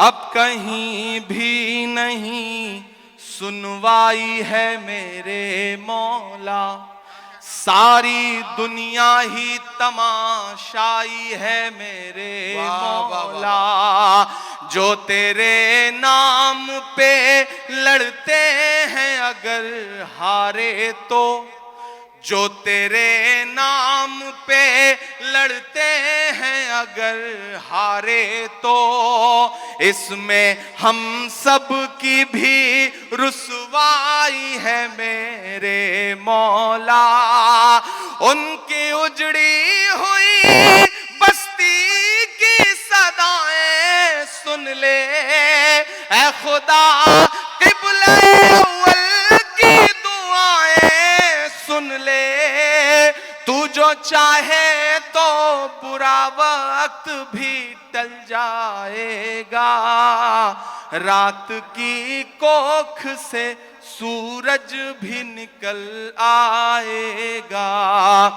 اب کہیں بھی نہیں سنوائی ہے میرے مولا، ساری دنیا ہی تماشائی ہے میرے مولا، جو تیرے نام پہ لڑتے ہیں اگر ہارے تو، جو تیرے نام پہ لڑتے ہیں اگر ہارے تو، اس میں ہم سب کی بھی رسوائی ہے میرے مولا، ان کی اجڑی ہوئی بستی کی صدائیں سن لے اے خدا، قبلہ اول کی دعائیں سن لے، تو جو چاہے تو برا وقت بھی ٹل جائے گا، رات کی کوکھ سے سورج بھی نکل آئے گا۔